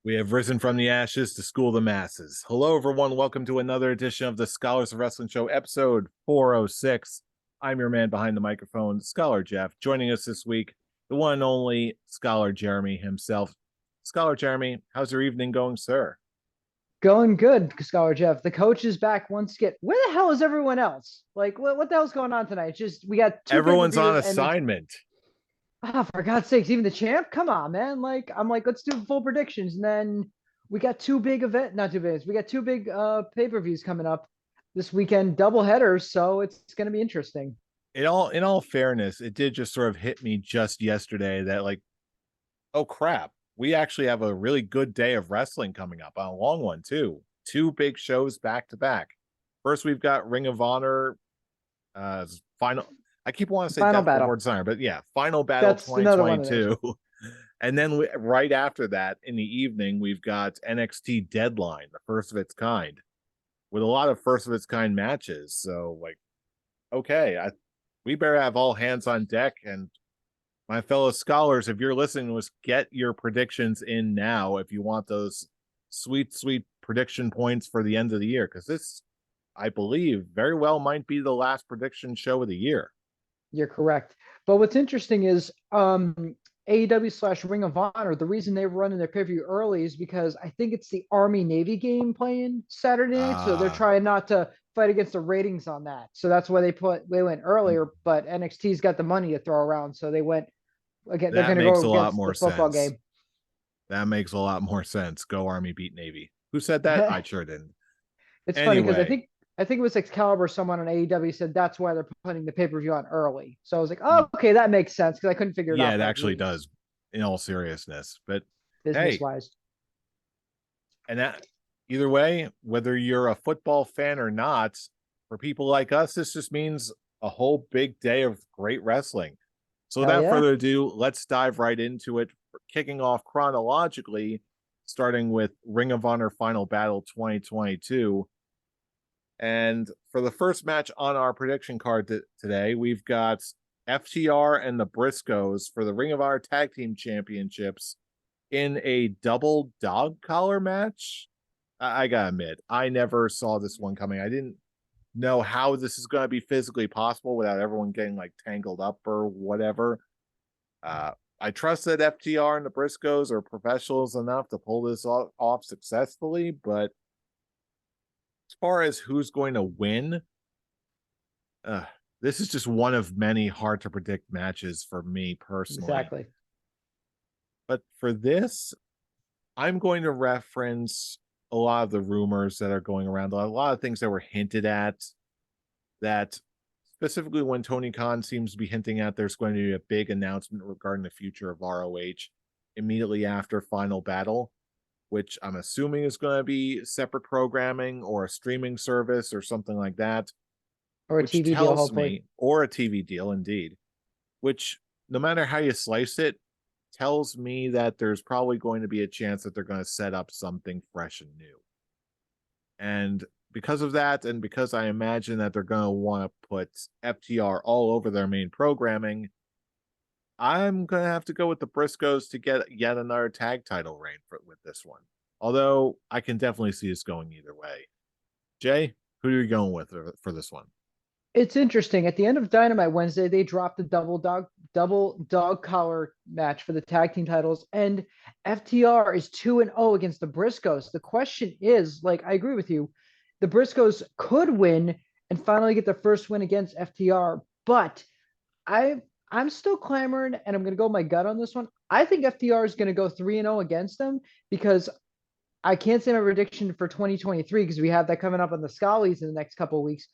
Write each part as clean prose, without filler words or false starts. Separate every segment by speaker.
Speaker 1: We have risen from the ashes to school the masses. Hello, everyone. Welcome to another edition of the Scholars of Wrestling Show, episode 406. I'm your man behind the microphone, Scholar Jeff. Joining us this week, the one and only Scholar Jeremy himself. Scholar Jeremy, how's your evening going, sir?
Speaker 2: Going good, Scholar Jeff. The coach is back once again. Where the hell is everyone else? Like, what the hell's going on tonight? It's just we got two
Speaker 1: Everyone's on
Speaker 2: pay-per-views, and
Speaker 1: assignment.
Speaker 2: for God's sakes, even the champ. Come on, man. Like, I'm like, let's do full predictions, and then we got two big not two events. We got two big pay-per-views coming up this weekend, double headers. So it's going to be interesting.
Speaker 1: In all fairness, it did just sort of hit me just yesterday that, like, oh crap, we actually have a really good day of wrestling coming up, a long one too. Two big shows back to back. First, we've got Ring of Honor final. I keep wanting to say
Speaker 2: Final
Speaker 1: Death
Speaker 2: battle.
Speaker 1: Before Dishonor, but yeah, Final Battle
Speaker 2: That's another one of those.
Speaker 1: 2022. And then right after that, in the evening, we've got NXT Deadline, the first of its kind, with a lot of first of its kind matches. So, like, okay, we better have all hands on deck. And my fellow scholars, if you're listening to us, get your predictions in now if you want those sweet, sweet prediction points for the end of the year. Because this, I believe, very well might be the last prediction show of the year.
Speaker 2: You're correct. But what's interesting is AEW / Ring of Honor, the reason they were running their pay-per-view early is because I think it's the Army-Navy game playing Saturday night. So they're trying not to fight against the ratings on that. So that's why they went earlier, but NXT's got the money to throw around. So they went again, they're
Speaker 1: That
Speaker 2: gonna
Speaker 1: makes a
Speaker 2: go
Speaker 1: lot
Speaker 2: against
Speaker 1: more
Speaker 2: the football
Speaker 1: sense.
Speaker 2: game.
Speaker 1: That makes a lot more sense. Go Army, beat Navy. Who said that? I sure didn't.
Speaker 2: It's funny because
Speaker 1: Anyway,
Speaker 2: I think it was Excalibur, someone on AEW said that's why they're putting the pay-per-view on early. So I was like, oh, okay, that makes sense because I couldn't figure it
Speaker 1: yeah,
Speaker 2: out
Speaker 1: it
Speaker 2: for like
Speaker 1: actually
Speaker 2: weeks,
Speaker 1: does, in all seriousness. But
Speaker 2: business
Speaker 1: hey,
Speaker 2: wise.
Speaker 1: and that either way, whether you're a football fan or not, for people like us, this just means a whole big day of great wrestling. So
Speaker 2: Hell
Speaker 1: without
Speaker 2: yeah.
Speaker 1: further ado, let's dive right into it. Kicking off chronologically, starting with Ring of Honor Final Battle 2022. And for the first match on our prediction card today, we've got FTR and the Briscoes for the Ring of Honor Tag Team Championships in a double dog collar match. I gotta admit, I never saw this one coming. I didn't know how this is going to be physically possible without everyone getting like tangled up or whatever. Uh, I trust that FTR and the Briscoes are professionals enough to pull this off successfully, but as far as who's going to win, uh, this is just one of many hard to predict matches for me personally.
Speaker 2: Exactly.
Speaker 1: But for this, I'm going to reference a lot of the rumors that are going around, a lot of things that were hinted at, that specifically when Tony Khan seems to be hinting at there's going to be a big announcement regarding the future of ROH immediately after Final Battle, which I'm assuming is going to be separate programming or a streaming service or something like that,
Speaker 2: Or a
Speaker 1: which
Speaker 2: TV deal,
Speaker 1: tells
Speaker 2: hopefully.
Speaker 1: me, or a TV deal indeed, which no matter how you slice it, tells me that there's probably going to be a chance that they're going to set up something fresh and new. And because of that, and because I imagine that they're going to want to put FTR all over their main programming, I'm going to have to go with the Briscoes to get yet another tag title reign with this one. Although I can definitely see this going either way. Jay, who are you going with for this one?
Speaker 2: It's interesting. At the end of Dynamite Wednesday, they dropped the double dog collar match for the tag team titles, and FTR is 2-0 against the Briscoes. The question is, like, I agree with you, the Briscoes could win and finally get their first win against FTR, but I'm still clamoring, and I'm going to go my gut on this one. I think FTR is going to go 3-0 against them because I can't say my prediction for 2023 because we have that coming up on the Schollies in the next couple of weeks.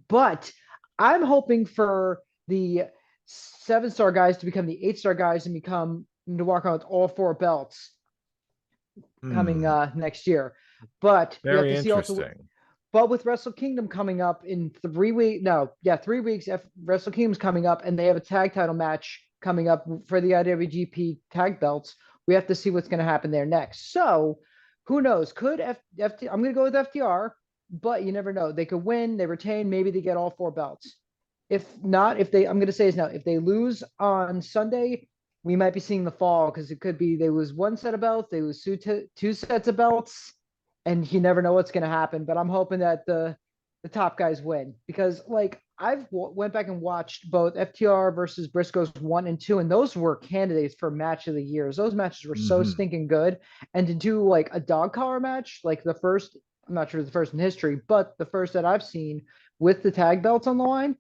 Speaker 2: But I'm hoping for the 7-star guys to become the 8-star guys and to walk around with all 4 belts coming next year. But we have
Speaker 1: Very
Speaker 2: to see also.
Speaker 1: interesting.
Speaker 2: But with Wrestle Kingdom coming up in 3 weeks, no, yeah, 3 weeks. Wrestle Kingdom's coming up, and they have a tag title match coming up for the IWGP tag belts. We have to see what's going to happen there next. So, who knows? Could FT? I'm going to go with FTR, but you never know. They could win, they retain, maybe they get all 4 belts. If not, I'm going to say is now, if they lose on Sunday, we might be seeing the fall because it could be they lose one set of belts, they lose two sets of belts, and you never know what's going to happen. But I'm hoping that the top guys win because like went back and watched both FTR versus Briscoes 1 and 2, and those were candidates for match of the years. Those matches were so
Speaker 1: Hmm.
Speaker 2: stinking good, and to do like a dog collar match, like the first, I'm not sure the first in history, but the first that I've seen with the tag belts on the line.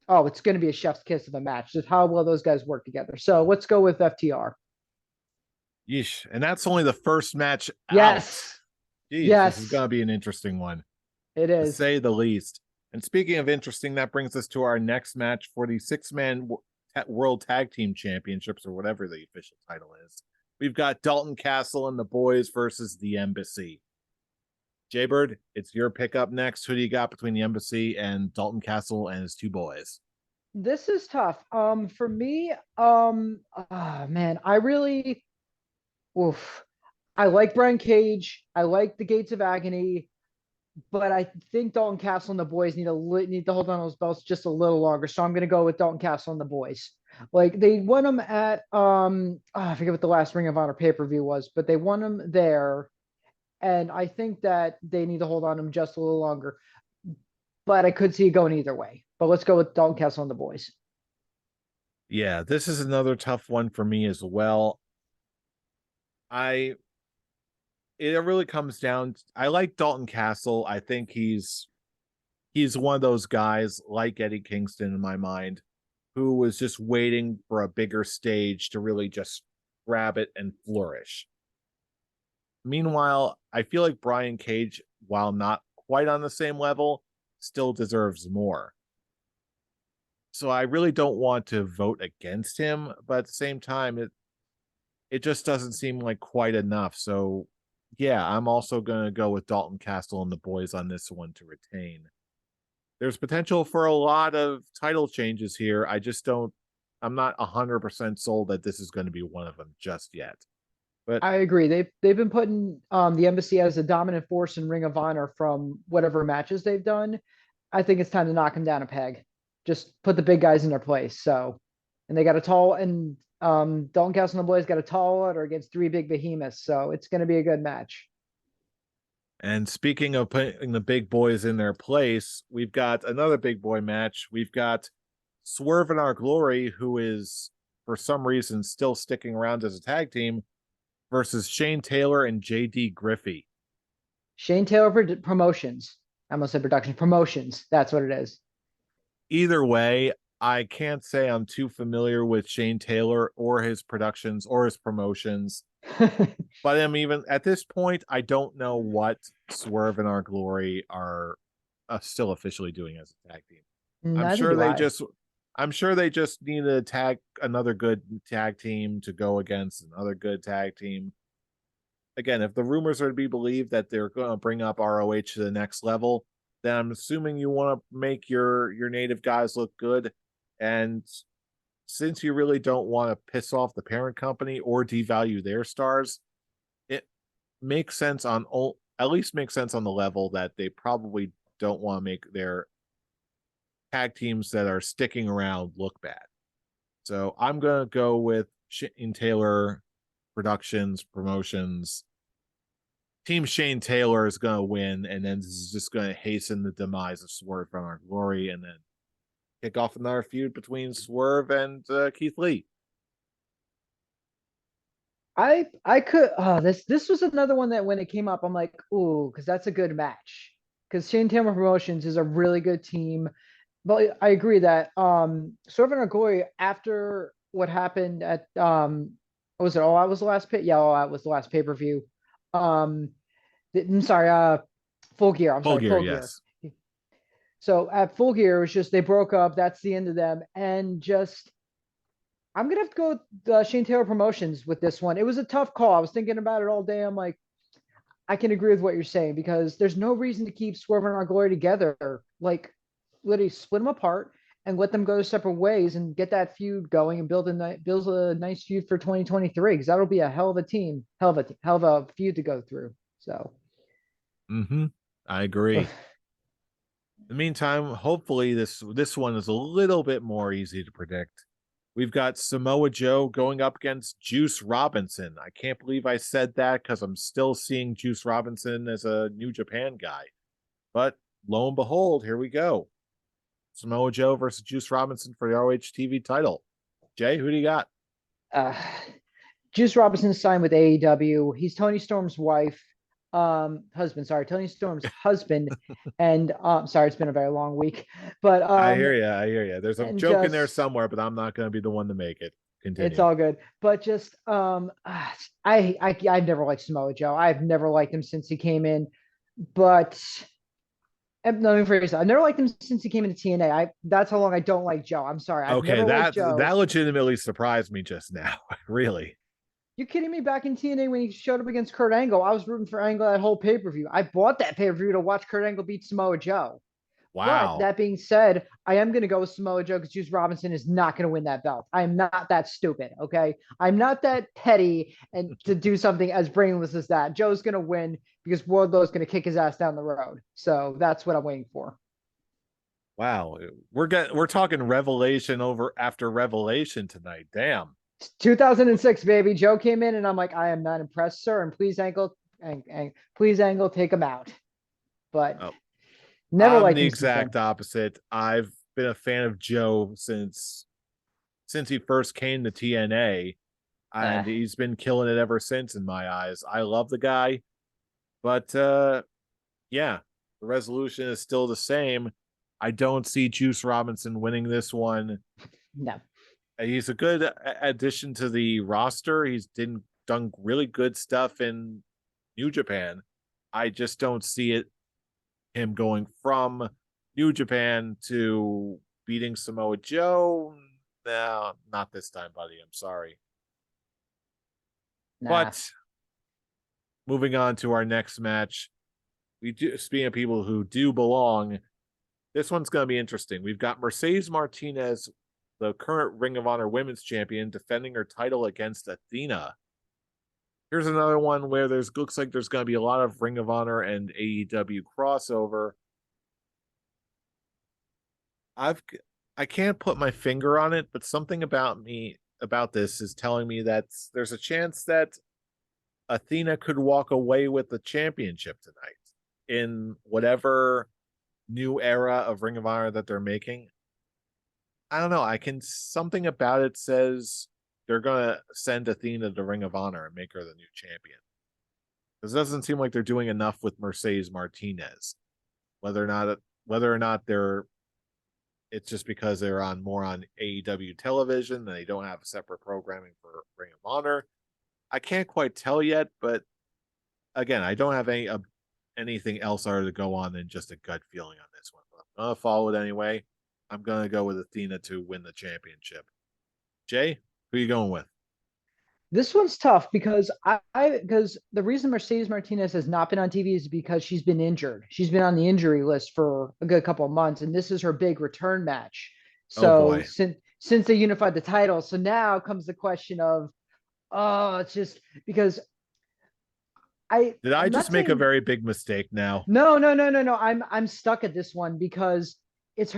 Speaker 2: Oh, it's going to be a chef's kiss of a match. Just how well those guys work together. So let's go with FTR.
Speaker 1: Yeesh. And that's only the first match out.
Speaker 2: Yes.
Speaker 1: Jeez, this is
Speaker 2: Yes,
Speaker 1: going to be an interesting one,
Speaker 2: it
Speaker 1: to
Speaker 2: is.
Speaker 1: say the least. And speaking of interesting, that brings us to our next match for the six-man World Tag Team Championships, or whatever the official title is. We've got Dalton Castle and the boys versus the Embassy. Jaybird, it's your pick up next. Who do you got between the Embassy and Dalton Castle and his two boys?
Speaker 2: This is tough. For me, man, oof. I like Brian Cage. I like the Gates of Agony, but I think Dalton Castle and the boys need to hold on those belts just a little longer. So I'm going to go with Dalton Castle and the boys. Like they won them at I forget what the last Ring of Honor pay per view was, but they won them there, and I think that they need to hold on them just a little longer. But I could see it going either way. But let's go with Dalton Castle and the boys.
Speaker 1: Yeah, this is another tough one for me as well. I it really comes down. I like Dalton Castle. I think he's one of those guys like Eddie Kingston in my mind, who was just waiting for a bigger stage to really just grab it and flourish. Meanwhile, I feel like Brian Cage, while not quite on the same level, still deserves more. So I really don't want to vote against him, but at the same time, it just doesn't seem like quite enough. So yeah, I'm also gonna go with Dalton Castle and the boys on this one to retain. There's potential for a lot of title changes here. I'm not 100% sold that this is going to be one of them just yet. But
Speaker 2: I agree. They've been putting the embassy as a dominant force in Ring of Honor from whatever matches they've done. I think it's time to knock them down a peg. Just put the big guys in their place. So, and they got a tall and Dalton Castle and the boys got a tall order against three big behemoths. So it's going to be a good match.
Speaker 1: and speaking of putting the big boys in their place, we've got another big boy match. We've got Swerve in Our Glory, who is for some reason still sticking around as a tag team, versus Shane Taylor and JD Griffey.
Speaker 2: Shane Taylor Promotions. I almost said production promotions. That's what it is.
Speaker 1: Either way, I can't say I'm too familiar with Shane Taylor or his productions or his promotions. But I'm even at this point, I don't know what Swerve and Our Glory are still officially doing as a tag team. I'm
Speaker 2: Neither
Speaker 1: sure
Speaker 2: do
Speaker 1: they
Speaker 2: I.
Speaker 1: just I'm sure they just need to tag another good tag team to go against another good tag team. Again, if the rumors are to be believed that they're going to bring up ROH to the next level, then I'm assuming you want to make your native guys look good. And since you really don't want to piss off the parent company or devalue their stars, it makes sense on at least makes sense on the level that they probably don't want to make their tag teams that are sticking around look bad. So I'm gonna go with Shane Taylor Productions Promotions. Team Shane Taylor is gonna win, and then this is just gonna hasten the demise of Swerve from Our Glory, and then kick off another feud between Swerve and Keith Lee.
Speaker 2: I could this was another one that when it came up, I'm like, ooh, because that's a good match. Because Shane Taylor Promotions is a really good team. But I agree that Swerve Goy after what happened at what was it? All Out was the last pit. Yeah, All Out was the last pay per view. Um, I'm sorry, Full Gear. I'm
Speaker 1: Full
Speaker 2: sorry,
Speaker 1: Gear,
Speaker 2: Full Gear.
Speaker 1: yes.
Speaker 2: So at Full Gear, it was just they broke up. That's the end of them, and just I'm gonna have to go with Shane Taylor Promotions with this one. It was a tough call. I was thinking about it all day. I'm like, I can agree with what you're saying because there's no reason to keep Swerve and Our Glory together. Like, literally split them apart and let them go separate ways and get that feud going and build a nice feud for 2023 because that'll be a hell of a team, hell of a feud to go through. So,
Speaker 1: Mm-hmm. I agree. In the meantime, hopefully this one is a little bit more easy to predict. We've got Samoa Joe going up against Juice Robinson. I can't believe I said that because I'm still seeing Juice Robinson as a New Japan guy. But lo and behold, here we go. Samoa Joe versus Juice Robinson for the ROH TV title. Jay, who do you got?
Speaker 2: Uh, Juice Robinson signed with AEW. He's Tony Storm's husband. Sorry, Tony Storm's husband. And sorry, it's been a very long week. But
Speaker 1: I hear you. I hear you. There's a
Speaker 2: and
Speaker 1: joke in there
Speaker 2: just
Speaker 1: somewhere, but I'm not going to be the one to make it.
Speaker 2: it's
Speaker 1: Continue.
Speaker 2: all good. But just I've never liked Samoa Joe. I've never liked him since he came in. But let me rephrase that. I've never liked him since he came into TNA. That's how long I don't like Joe. I'm sorry. I've
Speaker 1: Okay,
Speaker 2: never liked
Speaker 1: that
Speaker 2: Joe.
Speaker 1: legitimately surprised me just now. Really.
Speaker 2: You kidding me? Back in TNA when he showed up against Kurt Angle, I was rooting for Angle that whole pay-per-view. I bought that pay-per-view to watch Kurt Angle beat Samoa Joe. But
Speaker 1: Wow.
Speaker 2: that being said, I am going to go with Samoa Joe because Juice Robinson is not going to win that belt. I am not that stupid, okay? I'm not that petty and to do something as brainless as that. Joe's going to win because Wardlow's going to kick his ass down the road. So that's what I'm waiting for.
Speaker 1: Wow. We're talking revelation over after revelation tonight. Damn.
Speaker 2: 2006, baby. Joe came in and I'm like, I am not impressed, sir. And please, Angle, and please, Angle, take him out. But
Speaker 1: Oh,
Speaker 2: never
Speaker 1: I'm
Speaker 2: liked
Speaker 1: the
Speaker 2: him since then.
Speaker 1: exact opposite. I've been a fan of Joe since he first came to TNA, and he's been killing it ever since in my eyes. I love the guy, but yeah, the resolution is still the same. I don't see Juice Robinson winning this one.
Speaker 2: No.
Speaker 1: He's a good addition to the roster. He's done really good stuff in New Japan. I just don't see him going from New Japan to beating Samoa Joe. No, not this time, buddy. I'm sorry.
Speaker 2: Nah.
Speaker 1: But moving on to our next match, we do, speaking of people who do belong, this one's going to be interesting. We've got Mercedes Martinez, the current Ring of Honor Women's Champion, defending her title against Athena. Here's another one where looks like there's going to be a lot of Ring of Honor and AEW crossover. I can't put my finger on it, but something about this is telling me that there's a chance that Athena could walk away with the championship tonight in whatever new era of Ring of Honor that they're making. I don't know. Something about it says they're gonna send Athena to Ring of Honor and make her the new champion. This doesn't seem like they're doing enough with Mercedes Martinez. Whether or not it's just because they're more on AEW television and they don't have separate programming for Ring of Honor. I can't quite tell yet, but again, I don't have anything else other to go on than just a gut feeling on this one. But I'm gonna follow it anyway. I'm gonna go with Athena to win the championship. Jay, who are you going with?
Speaker 2: This one's tough because because the reason Mercedes Martinez has not been on TV is because she's been injured. She's been on the injury list for a good couple of months, and this is her big return match.
Speaker 1: Oh
Speaker 2: So
Speaker 1: boy.
Speaker 2: since they unified the title, so now comes the question of, oh, it's just because
Speaker 1: Did I
Speaker 2: I'm
Speaker 1: just
Speaker 2: not
Speaker 1: make a
Speaker 2: saying
Speaker 1: very big mistake now?
Speaker 2: no. I'm stuck at this one because it's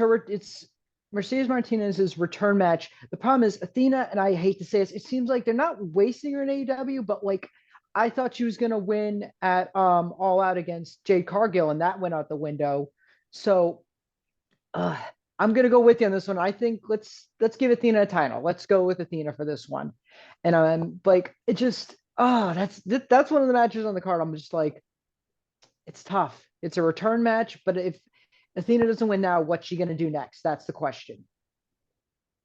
Speaker 2: Mercedes Martinez's return match. The problem is Athena, and I hate to say this, it seems like they're not wasting her in AEW, but like I thought she was gonna win at All Out against Jade Cargill, and that went out the window. So uh, I'm gonna go with you on this one. I think let's give Athena a title. Let's go with Athena for this one. And I'm like, it just that's one of the matches on the card. I'm just like, it's tough. It's a return match, but if Athena doesn't win now, what's she going to do next? That's the question.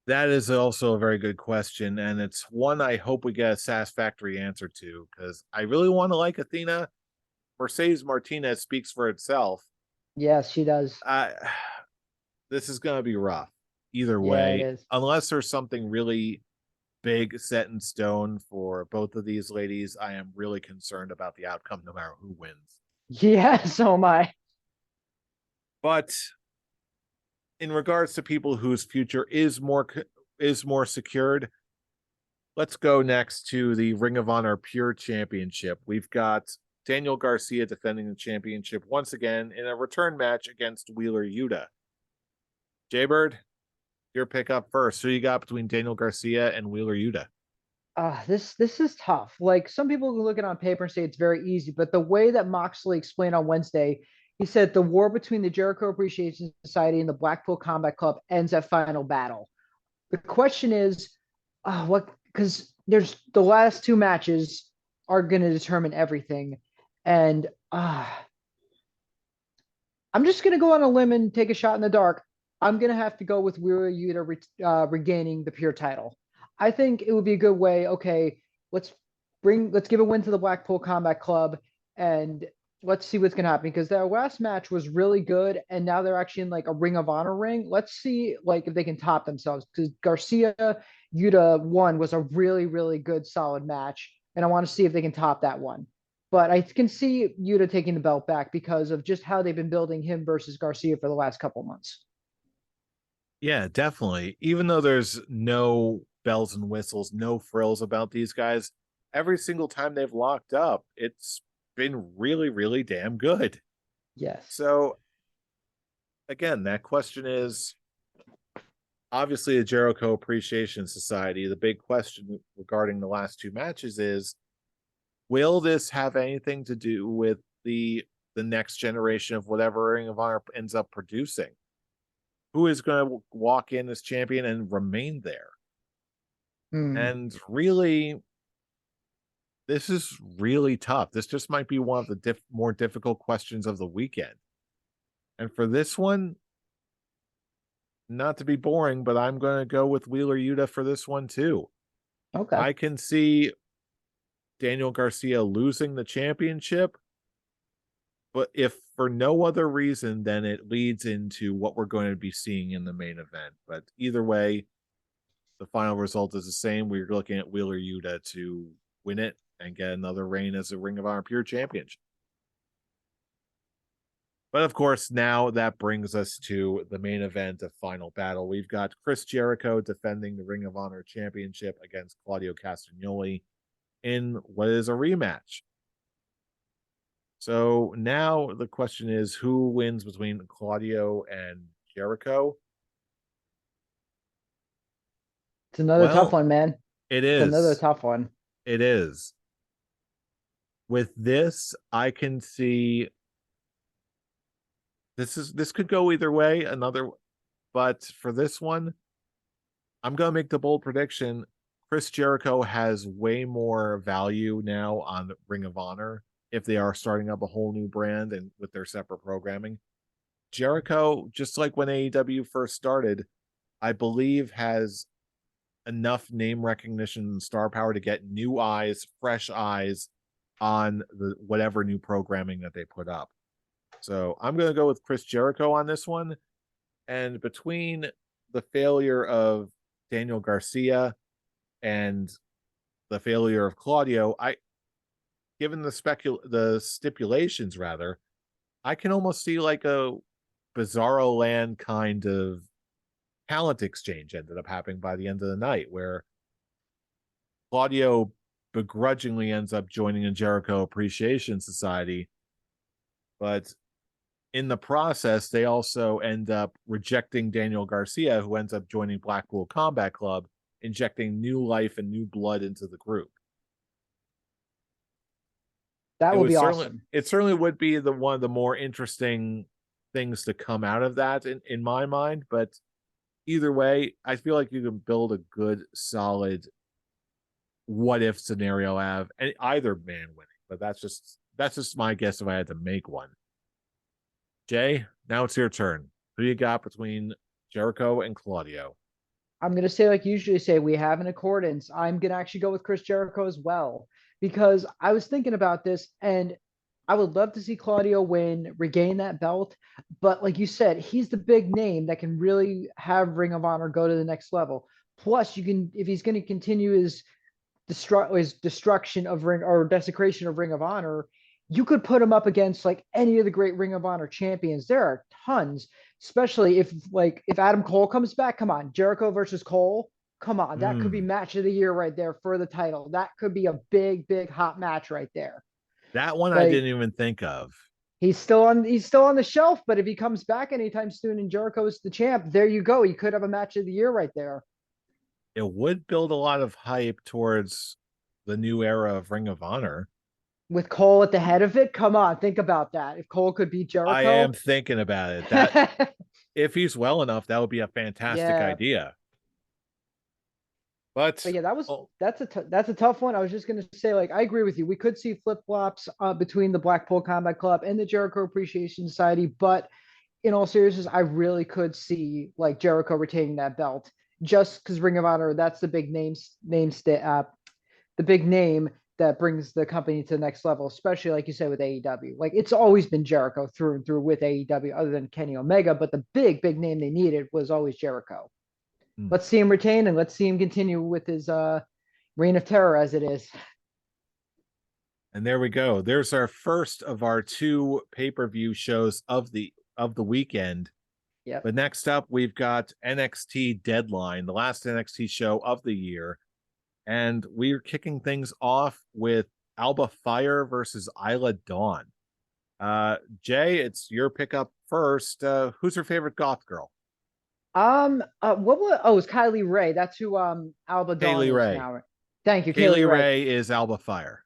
Speaker 1: That is also a very good question, and it's one I hope we get a satisfactory answer to because I really want to like Athena. Mercedes Martinez speaks for itself.
Speaker 2: Yes, she does.
Speaker 1: This is going to be rough either
Speaker 2: Yeah, it
Speaker 1: way,
Speaker 2: is.
Speaker 1: unless there's something really big set in stone for both of these ladies. I am really concerned about the outcome no matter who wins.
Speaker 2: Yeah, so am I.
Speaker 1: But in regards to people whose future is more secured, let's go next to the Ring of Honor Pure Championship. We've got Daniel Garcia defending the championship once again in a return match against Wheeler Yuta. Jaybird, Your pick up first. Who you got between Daniel Garcia and Wheeler Yuta?
Speaker 2: This is tough. Like some people look at it on paper and say it's very easy, but the way that Moxley explained on Wednesday, he said the war between the Jericho Appreciation Society and the Blackpool Combat Club ends at Final Battle. The question is, what? Because there's the last two matches are going to determine everything, and I'm just going to go on a limb and take a shot in the dark. I'm going to have to go with Wheeler Yuta regaining the pure title. I think it would be a good way. Okay, let's give a win to the Blackpool Combat Club and let's see what's going to happen because their last match was really good and now they're actually in like a Ring of Honor ring. Let's see like if they can top themselves because Garcia Yuta 1 was a really, really good solid match. And I want to see if they can top that one. But I can see Yuta taking the belt back because of just how they've been building him versus Garcia for the last couple months.
Speaker 1: Yeah, definitely. Even though there's no bells and whistles, no frills about these guys, every single time they've locked up, it's been really, really damn good.
Speaker 2: Yes.
Speaker 1: So, again, that question is obviously the Jericho Appreciation Society. The big question regarding the last two matches is will this have anything to do with the next generation of whatever Ring of Honor ends up producing? Who is going to walk in as champion and remain there? And really, this is really tough. This just might be one of the more difficult questions of the weekend. And for this one, not to be boring, but I'm going to go with Wheeler Yuta for this one too.
Speaker 2: Okay.
Speaker 1: I can see Daniel Garcia losing the championship, but if for no other reason, then it leads into what we're going to be seeing in the main event. But either way, the final result is the same. We're looking at Wheeler Yuta to win it and get another reign as a Ring of Honor Pure Championship. But of course, now that brings us to the main event of Final Battle. We've got Chris Jericho defending the Ring of Honor Championship against Claudio Castagnoli in what is a rematch. So now the question is who wins between Claudio and Jericho?
Speaker 2: It's another tough
Speaker 1: Well,
Speaker 2: one, man.
Speaker 1: it
Speaker 2: It's another
Speaker 1: is.
Speaker 2: tough one.
Speaker 1: It is. With this, I can see this could go either way. But for this one, I'm gonna make the bold prediction. Chris Jericho has way more value now on Ring of Honor if they are starting up a whole new brand and with their separate programming. Jericho, just like when AEW first started, I believe has enough name recognition and star power to get new eyes, fresh eyes on the whatever new programming that they put up. So I'm going to go with Chris Jericho on this one. And between the failure of Daniel Garcia and the failure of Claudio, given the stipulations rather, I can almost see like a Bizarro Land kind of talent exchange ended up happening by the end of the night, where Claudio begrudgingly ends up joining a Jericho Appreciation Society, but in the process, they also end up rejecting Daniel Garcia, who ends up joining Blackpool Combat Club, injecting new life and new blood into the group.
Speaker 2: That would be awesome.
Speaker 1: It certainly would be the one of the more interesting things to come out of that in my mind. But either way, I feel like you can build a good, solid what if scenario out of either man winning. But that's just my guess if I had to make one. Jay, now it's your turn. Who you got between Jericho and Claudio?
Speaker 2: I'm going to say, like you usually say, we have an accordance. I'm going to actually go with Chris Jericho as well, because I was thinking about this and I would love to see Claudio win, regain that belt. But like you said, he's the big name that can really have Ring of Honor go to the next level. Plus, you can, if he's going to continue his destruction of Ring or desecration of Ring of Honor, you could put him up against like any of the great Ring of Honor champions. There are tons, especially if Adam Cole comes back. Come on, Jericho versus Cole. Come on, that could be match of the year right there for the title. That could be a big, big hot match right there.
Speaker 1: That one I
Speaker 2: Like
Speaker 1: didn't even think of.
Speaker 2: He's still on the shelf, but if he comes back anytime soon and Jericho's the champ, there you go. You could have a match of the year right there.
Speaker 1: It would build a lot of hype towards the new era of Ring of Honor.
Speaker 2: With Cole at the head of it, come on, think about that. If Cole could beat
Speaker 1: I
Speaker 2: Jericho.
Speaker 1: am thinking about it. That if he's well enough, that would be a fantastic
Speaker 2: Yeah.
Speaker 1: idea. But
Speaker 2: yeah, that's a tough one. I was just gonna say, like, I agree with you. We could see flip flops between the Blackpool Combat Club and the Jericho Appreciation Society, but in all seriousness, I really could see like Jericho retaining that belt just because Ring of Honor, that's the big the big name that brings the company to the next level, especially like you said with AEW. Like it's always been Jericho through and through with AEW, other than Kenny Omega, but the big name they needed was always Jericho. Let's see him retain and let's see him continue with his reign of terror as it is.
Speaker 1: And there we go. There's our first of our 2 pay-per-view shows of the weekend.
Speaker 2: Yeah.
Speaker 1: But next up, we've got NXT Deadline, the last NXT show of the year. And we're kicking things off with Alba Fire versus Isla Dawn. Jay, it's your pickup first. Who's your favorite goth girl?
Speaker 2: What was? Oh, it's Kylie Ray. That's who Alba Dawn is
Speaker 1: Ray.
Speaker 2: now. Thank you,
Speaker 1: Kaylee Ray is Alba Fire.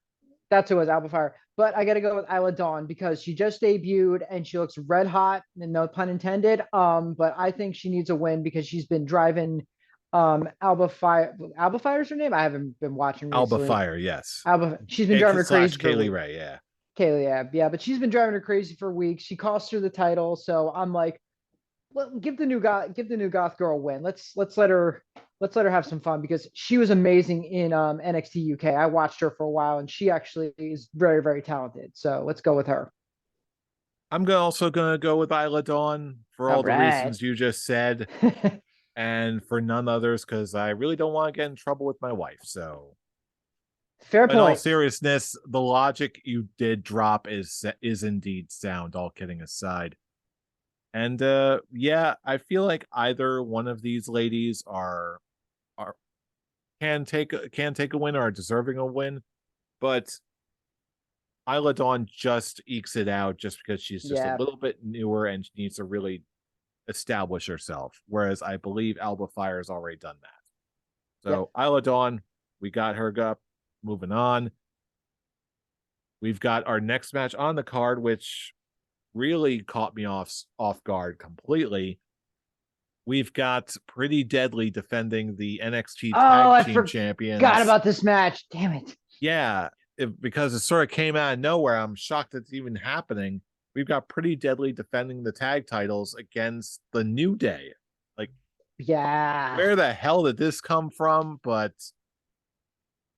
Speaker 2: That's who was Alba Fire. But I got to go with Isla Dawn because she just debuted and she looks red hot, and no pun intended. But I think she needs a win because she's been driving Alba Fire. Alba Fire's her name? I haven't been watching recently.
Speaker 1: Alba Fire, yes.
Speaker 2: She's been driving her crazy.
Speaker 1: Kaylee Ray, yeah.
Speaker 2: Kaylee, yeah. But she's been driving her crazy for weeks. She cost her the title, so I'm like, give the new goth girl a win. Let's let her have some fun because she was amazing in NXT UK. I watched her for a while and she actually is very, very talented. So let's go with her.
Speaker 1: I'm also gonna go with Isla Dawn for all the reasons you just said. And for none others, because I really don't want to get in trouble with my wife. So
Speaker 2: fair point.
Speaker 1: In all seriousness, the logic you did drop is indeed sound, all kidding aside. And yeah, I feel like either one of these ladies can take a win or are deserving a win, but Isla Dawn just ekes it out just because she's just a little bit newer and needs to really establish herself. Whereas I believe Alba Fire has already done that. So Isla Dawn, we got her up. Moving on. We've got our next match on the card, which really caught me off guard completely. We've got Pretty Deadly defending the NXT Tag Team Champions.
Speaker 2: Forgot about this match. Damn it.
Speaker 1: Yeah, because it sort of came out of nowhere. I'm shocked it's even happening. We've got Pretty Deadly defending the tag titles against the New Day. Like,
Speaker 2: yeah,
Speaker 1: where the hell did this come from? But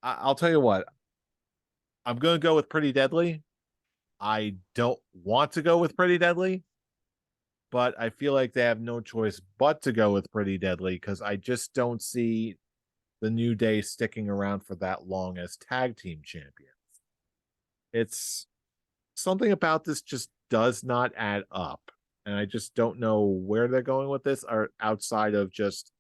Speaker 1: I'll tell you what, I'm going to go with Pretty Deadly. I don't want to go with Pretty Deadly, but I feel like they have no choice but to go with Pretty Deadly because I just don't see the New Day sticking around for that long as tag team champions. It's something about this just does not add up. And I just don't know where they're going with this, or outside of just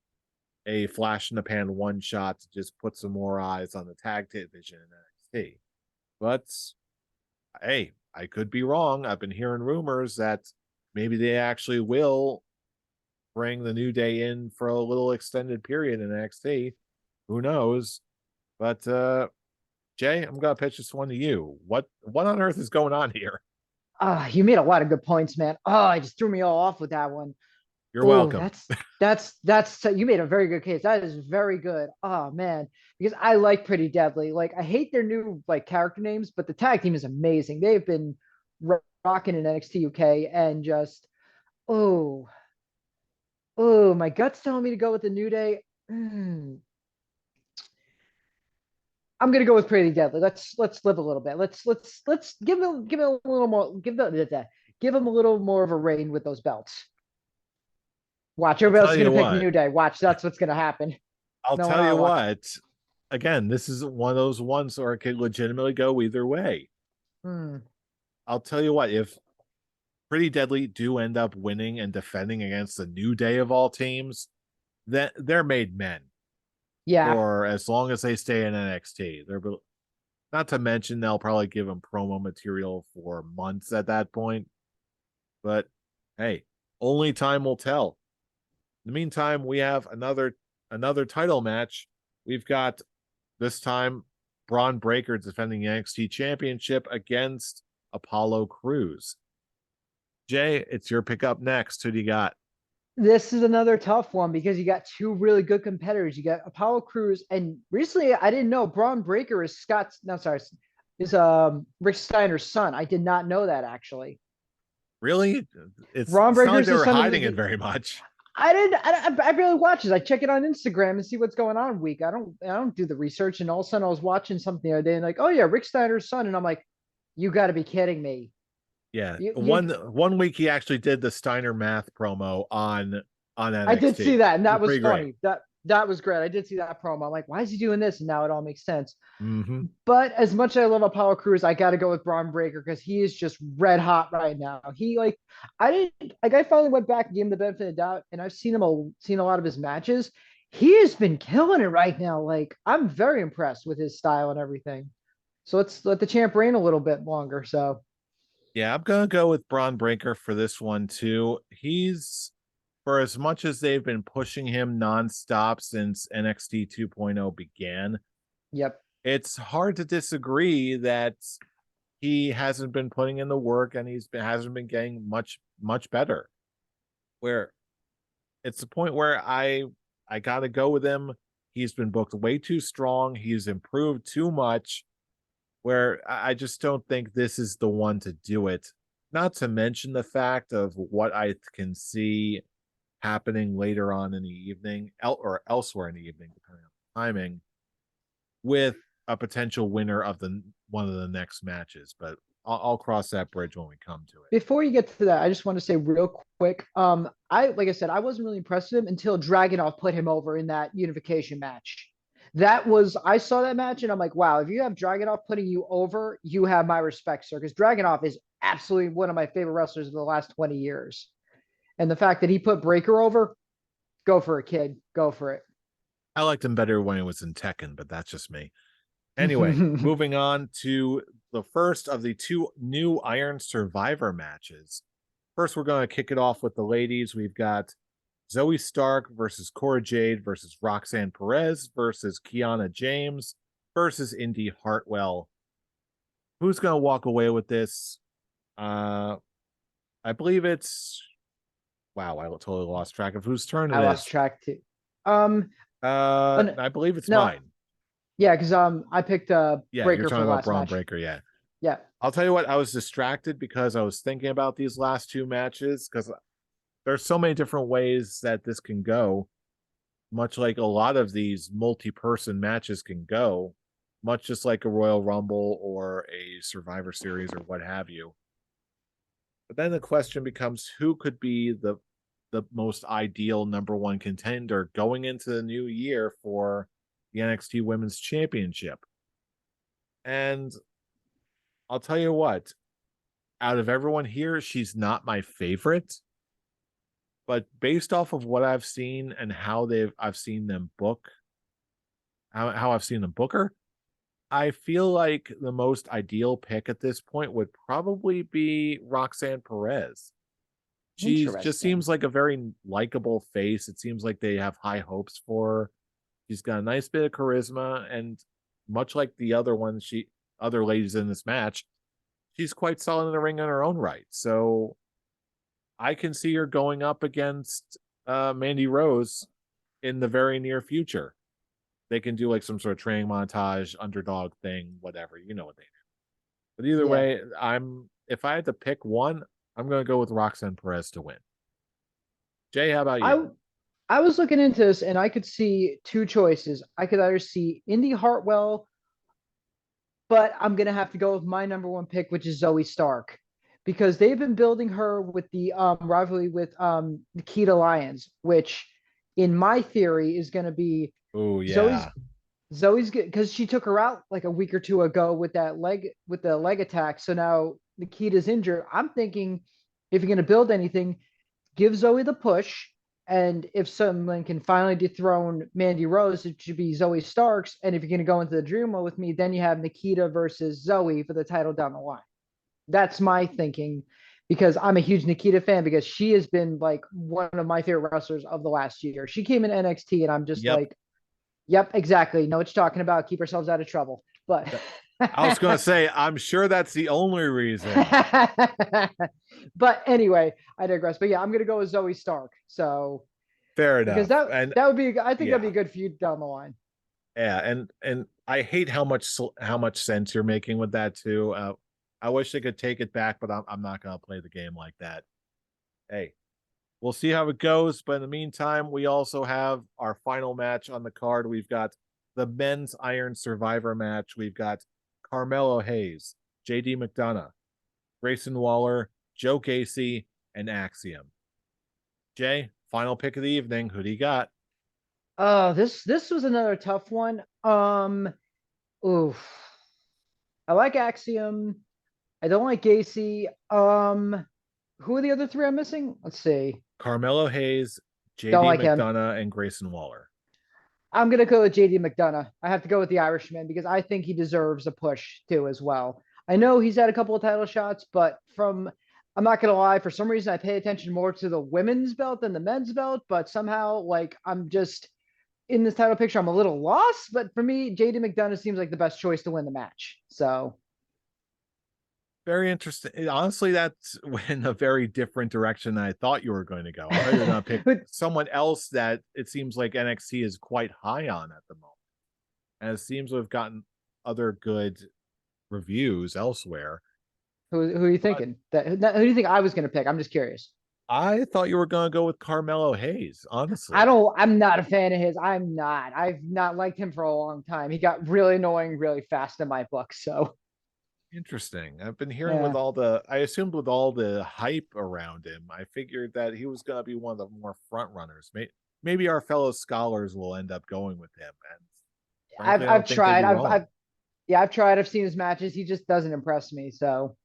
Speaker 1: a flash in the pan one shot to just put some more eyes on the tag division in NXT. But hey, I could be wrong. I've been hearing rumors that maybe they actually will bring the New Day in for a little extended period in NXT. Who knows? But Jay, I'm gonna pitch this one to you. What on earth is going on here?
Speaker 2: You made a lot of good points, man. Oh, it just threw me all off with that one.
Speaker 1: You're welcome.
Speaker 2: That's you made a very good case. That is very good. Oh man, because I like Pretty Deadly. Like I hate their new like character names, but the tag team is amazing. They've been rocking in NXT UK and just oh, my gut's telling me to go with the New Day. I'm gonna go with Pretty Deadly. Let's live a little bit. Let's give them a little more. Give them a little more of a reign with those belts. Watch, everybody else is gonna pick New Day. Watch, that's what's gonna happen.
Speaker 1: I'll tell you what. Again, this is one of those ones where it could legitimately go either way. I'll tell you what, if Pretty Deadly do end up winning and defending against the New Day of all teams, then they're made men.
Speaker 2: Yeah.
Speaker 1: Or as long as they stay in NXT. Not to mention they'll probably give him promo material for months at that point. But hey, only time will tell. In the meantime, we have another title match. We've got this time Braun Breaker defending the NXT Championship against Apollo Crews. Jay, it's your pick up next. Who do you got?
Speaker 2: This is another tough one because you got two really good competitors. You got Apollo Crews, and recently I didn't know Braun Breaker is Scott's. No, sorry, is Rick Steiner's son. I did not know that actually.
Speaker 1: Really?
Speaker 2: Braun
Speaker 1: It's not
Speaker 2: Breaker
Speaker 1: like
Speaker 2: is
Speaker 1: they
Speaker 2: the
Speaker 1: were
Speaker 2: son of
Speaker 1: hiding it very much.
Speaker 2: I didn't. I barely watch it. I check it on Instagram and see what's going on week. I don't do the research. And all of a sudden, I was watching something the other day and like, oh yeah, Rick Steiner's son, and I'm like, you got to be kidding me.
Speaker 1: Yeah,
Speaker 2: You
Speaker 1: one week he actually did the Steiner math promo on
Speaker 2: I did see
Speaker 1: NXT.
Speaker 2: that, and
Speaker 1: It
Speaker 2: that
Speaker 1: was
Speaker 2: was
Speaker 1: pretty great.
Speaker 2: funny. That was great. I did see that promo. I'm like, why is he doing this? And now it all makes sense.
Speaker 1: Mm-hmm.
Speaker 2: But as much as I love Apollo Crews, I got to go with Braun Breaker because he is just red hot right now. He like, I didn't like. I finally went back and gave him the benefit of the doubt, and I've seen a lot of his matches. He has been killing it right now. Like, I'm very impressed with his style and everything. So let's let the champ reign a little bit longer. So
Speaker 1: Yeah, I'm gonna go with Braun Breaker for this one too. He's for as much as they've been pushing him nonstop since NXT 2.0 began,
Speaker 2: yep,
Speaker 1: it's hard to disagree that he hasn't been putting in the work and hasn't been getting much better. Where it's the point where I gotta go with him. He's been booked way too strong. He's improved too much. Where I just don't think this is the one to do it. Not to mention the fact of what I can see happening later on in the evening, or elsewhere in the evening, depending on timing, with a potential winner of the one of the next matches. But I'll cross that bridge when we come to it.
Speaker 2: before you get to that, I just want to say real quick. I like I said, I wasn't really impressed with him until Dragunov put him over in that unification match. That was I saw that match and I'm like, wow, if you have Dragunov putting you over, you have my respect, sir. Because Dragunov is absolutely one of my favorite wrestlers of the last 20 years. And the fact that he put Breaker over, go for it, kid. Go for
Speaker 1: I liked him better when he was in Tekken, but that's just me. Anyway,
Speaker 2: it.
Speaker 1: moving on to the first of the two new Iron Survivor matches. First, we're going to kick it off with the ladies. We've got Zoe Stark versus Cora Jade versus Roxanne Perez versus Kiana James versus Indy Hartwell. Who's going to walk away with this? I believe it's wow. I totally lost track of whose turn
Speaker 2: I
Speaker 1: it
Speaker 2: lost
Speaker 1: is.
Speaker 2: track too. Um,
Speaker 1: I believe it's
Speaker 2: no,
Speaker 1: mine.
Speaker 2: yeah, because I picked
Speaker 1: Yeah, you're
Speaker 2: Breaker for
Speaker 1: talking
Speaker 2: the
Speaker 1: about
Speaker 2: last
Speaker 1: Braun
Speaker 2: match.
Speaker 1: Breaker. Yeah,
Speaker 2: Yeah.
Speaker 1: I'll tell you what. I was distracted because I was thinking about these last two matches because there's so many different ways that this can go. Much like a lot of these multi-person matches can go, much just like a Royal Rumble or a Survivor Series or what have you. But then the question becomes who could be the most ideal number one contender going into the new year for the NXT Women's Championship. And I'll tell you what, out of everyone here, she's not my favorite. But based off of what I've seen and how I've seen them book, how I've seen them book her, I feel like the most ideal pick at this point would probably be Roxanne Perez. She just
Speaker 2: Interesting.
Speaker 1: seems like a very likable face. It seems like they have high hopes for her. She's got a nice bit of charisma, and much like the other ladies in this match, she's quite solid in the ring on her own right. So I can see her going up against Mandy Rose in the very near future. They can do like some sort of training montage, underdog thing, whatever. You know what they do. But either
Speaker 2: Yeah.
Speaker 1: way, if I had to pick one, I'm going to go with Roxanne Perez to win. Jay, how about you?
Speaker 2: I I was looking into this and I could see two choices. I could either see Indy Hartwell, but I'm gonna have to go with my number one pick, which is Zoe Stark, because they've been building her with the rivalry with Nikita Lyons, which in my theory is gonna be
Speaker 1: Oh
Speaker 2: Zoe's
Speaker 1: yeah,
Speaker 2: Zoe's good because she took her out like a week or two ago with the leg attack. So now Nikita's injured. I'm thinking if you're gonna build anything, give Zoe the push, And if someone can finally dethrone Mandy Rose, it should be Zoe Starks. And if you're going to go into the dream world with me, then you have Nikita versus Zoe for the title down the line. That's my thinking, because I'm a huge Nikita fan, because she has been like one of my favorite wrestlers of the last year. She came in NXT and I'm just
Speaker 1: Yep.
Speaker 2: like, yep, exactly. Know what you're talking about. Keep ourselves out of trouble. But
Speaker 1: I was going to say, I'm sure that's the only reason.
Speaker 2: But anyway, I digress. But yeah, I'm going to go with Zoe Stark. So
Speaker 1: Fair
Speaker 2: because
Speaker 1: enough. And
Speaker 2: that would be, I think
Speaker 1: yeah,
Speaker 2: that'd be a good feud down the line.
Speaker 1: yeah, and I hate how much sense you're making with that too. I wish they could take it back, but I'm not going to play the game like that. Hey, we'll see how it goes. But in the meantime, we also have our final match on the card. We've got the men's Iron Survivor match. We've got Carmelo Hayes, JD McDonough, Grayson Waller, Joe Gacy, and Axiom. Jay, final pick of the evening. Who do you got?
Speaker 2: This was another tough one. Oof. I like Axiom. I don't like Gacy. Who are the other three I'm missing? Let's see.
Speaker 1: Carmelo Hayes,
Speaker 2: Don't
Speaker 1: JD
Speaker 2: like him.
Speaker 1: McDonough, and Grayson Waller.
Speaker 2: I'm gonna go with JD McDonough. I have to go with the Irishman because I think he deserves a push too as well. I know he's had a couple of title shots, but I'm not gonna lie, for some reason I pay attention more to the women's belt than the men's belt, but somehow like I'm just in this title picture, I'm a little lost. But for me, JD McDonough seems like the best choice to win the match. So
Speaker 1: Very interesting. Honestly, that's in a very different direction than I thought you were going to go. I thought you were going to pick someone else that it seems like NXT is quite high on at the moment. And it seems to have gotten other good reviews elsewhere.
Speaker 2: who are you thinking? Who do you think I was gonna pick? I'm just curious.
Speaker 1: I thought you were going to go with Carmelo Hayes, honestly.
Speaker 2: I'm not a fan of his. I'm not. I've not liked him for a long time. He got really annoying really fast in my book. So
Speaker 1: Interesting. I've been hearing
Speaker 2: yeah.
Speaker 1: I assumed with all the hype around him, I figured that he was going to be one of the more front runners. Maybe our fellow scholars will end up going with him. And frankly, I
Speaker 2: I've
Speaker 1: don't think they'd
Speaker 2: tried.
Speaker 1: be wrong.
Speaker 2: I've tried. I've seen his matches. He just doesn't impress me. So,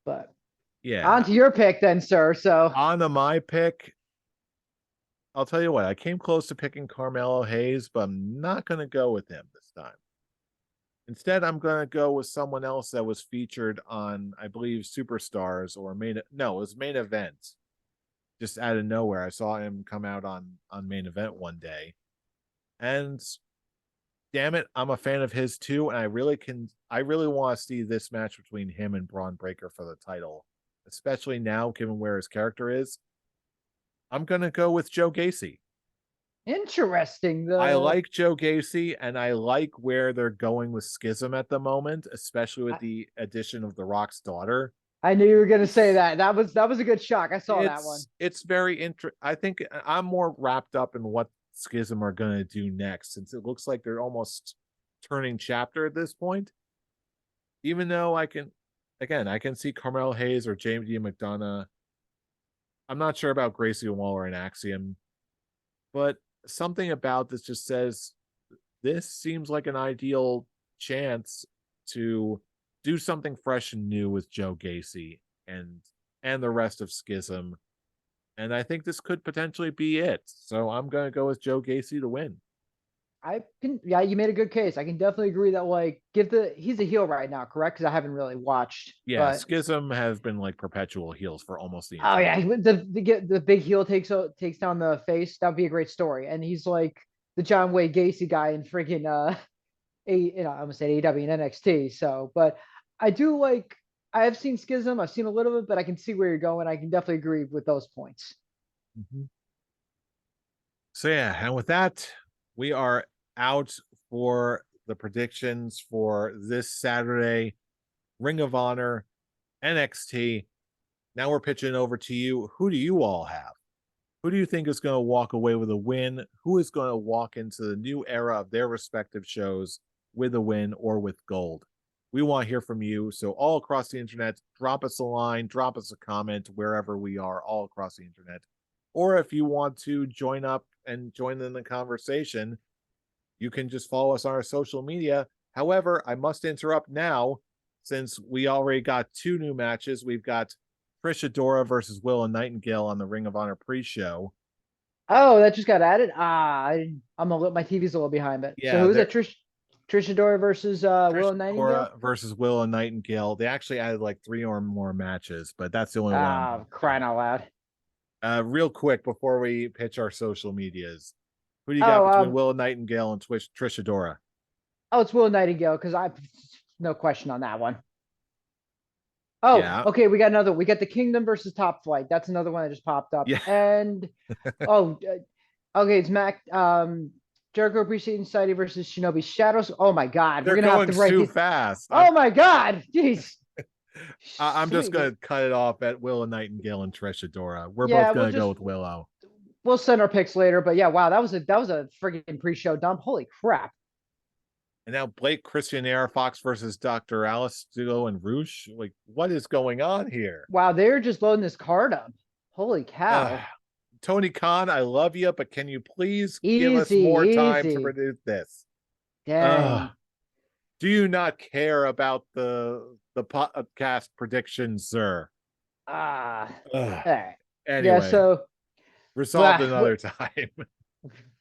Speaker 2: but on
Speaker 1: Yeah.
Speaker 2: to your pick then, sir. So
Speaker 1: On to my pick, I'll tell you what, I came close to picking Carmelo Hayes, but I'm not going to go with him this time. Instead, I'm going to go with someone else that was featured on, I believe, Superstars or it was Main Event. Just out of nowhere, I saw him come out on Main Event one day. And damn it, I'm a fan of his too. And I really want to see this match between him and Braun Breaker for the title, especially now, given where his character is. I'm going to go with Joe Gacy.
Speaker 2: interesting.
Speaker 1: I like Joe Gacy, and I like where they're going with Schism at the moment, especially with the addition of The Rock's daughter.
Speaker 2: I knew you were going to say that. That was a good shock. I saw that one.
Speaker 1: It's very interesting. I think I'm more wrapped up in what Schism are going to do next, since it looks like they're almost turning chapter at this point. Even though I can see Carmel Hayes or James D. McDonough. I'm not sure about Gracie Waller and Axiom, but something about this just says this seems like an ideal chance to do something fresh and new with Joe Gacy and the rest of Schism. And I think this could potentially be it. So I'm going to go with Joe Gacy to win.
Speaker 2: Yeah, you made a good case. I can definitely agree that like he's a heel right now, correct? Because I haven't really watched.
Speaker 1: Yeah,
Speaker 2: But
Speaker 1: Schism has been like perpetual heels for almost the
Speaker 2: oh
Speaker 1: entire.
Speaker 2: yeah, the big heel takes down the face. That'd be a great story. And he's like the John Wayne Gacy guy in freaking I'm gonna say AEW and NXT. So, but I do like I have seen Schism. I've seen a little bit, but I can see where you're going. I can definitely agree with those points.
Speaker 1: Mm-hmm. So yeah, and with that, we are out for the predictions for this Saturday. Ring of Honor, NXT. Now we're pitching over to you. Who do you all have? Who do you think is going to walk away with a win? Who is going to walk into the new era of their respective shows with a win or with gold? We want to hear from you. So all across the internet, drop us a line, drop us a comment wherever we are all across the internet. Or if you want to join up and join in the conversation, you can just follow us on our social media. However, I must interrupt now since we already got two new matches. We've got Trish Adora versus Willow Nightingale on the Ring of Honor pre-show.
Speaker 2: Oh, that just got added. I'm my TV's a little behind it. So
Speaker 1: Yeah,
Speaker 2: who's
Speaker 1: they're
Speaker 2: that? Trish Adora versus Willow Nightingale.
Speaker 1: Versus Willow Nightingale. They actually added like 3 or more matches, but that's the only one I'm
Speaker 2: Ah, crying out loud.
Speaker 1: real quick before we pitch our social medias. Who do you got
Speaker 2: Oh,
Speaker 1: between Willow Nightingale and Trish Adora?
Speaker 2: it's Willow Nightingale because I no question on that one. Oh,
Speaker 1: Yeah.
Speaker 2: okay. We got the Kingdom versus Top Flight. That's another one that just popped up.
Speaker 1: Yeah.
Speaker 2: And oh, okay, it's Mac Jericho Appreciation Society versus Shinobi Shadows. Oh my God,
Speaker 1: They're
Speaker 2: we're gonna have
Speaker 1: going
Speaker 2: to write
Speaker 1: too
Speaker 2: these.
Speaker 1: fast.
Speaker 2: Oh my God, jeez.
Speaker 1: I'm just
Speaker 2: Sweet.
Speaker 1: gonna cut it off at Willow Nightingale and Trish Adora. We're
Speaker 2: Yeah,
Speaker 1: both gonna go with Willow.
Speaker 2: we'll send our picks later. But yeah, wow, that was a friggin' pre-show dump. Holy crap.
Speaker 1: And now Blake Christian Air Fox versus Dr. Alice Duo and Roosh. Like, what is going on here?
Speaker 2: Wow, they're just loading this card up. Holy cow.
Speaker 1: Tony Khan, I love you, but can you please give us
Speaker 2: Easy,
Speaker 1: more time to
Speaker 2: easy.
Speaker 1: produce this?
Speaker 2: Dang.
Speaker 1: Do you not care about the podcast predictions, sir?
Speaker 2: All right.
Speaker 1: Anyway,
Speaker 2: Yeah, so
Speaker 1: resolved another time.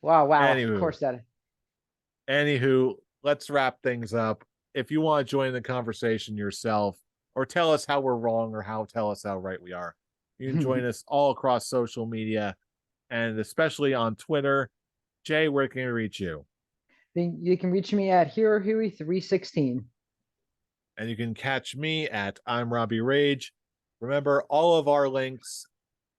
Speaker 2: wow,
Speaker 1: Anywho,
Speaker 2: of course that.
Speaker 1: Anywho, let's wrap things up. If you want to join the conversation yourself, or tell us how we're wrong, or tell us how right we are, you can join us all across social media, and especially on Twitter. Jay, where can we reach you?
Speaker 2: You can reach me at Hero Huey 316.
Speaker 1: And you can catch me at I'm Robbie Rage. Remember, all of our links,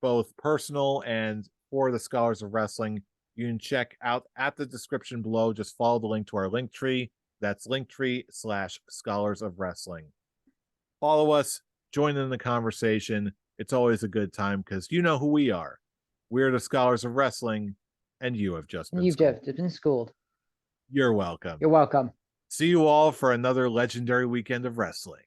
Speaker 1: both personal and for the Scholars of Wrestling, you can check out at the description below. Just follow the link to our link tree. That's linktree/Scholars of Wrestling. Follow us, join in the conversation. It's always a good time because you know who we are. We're the Scholars of Wrestling, and you have just been schooled.
Speaker 2: You've been schooled.
Speaker 1: You're welcome.
Speaker 2: You're welcome.
Speaker 1: See you all for another legendary weekend of wrestling.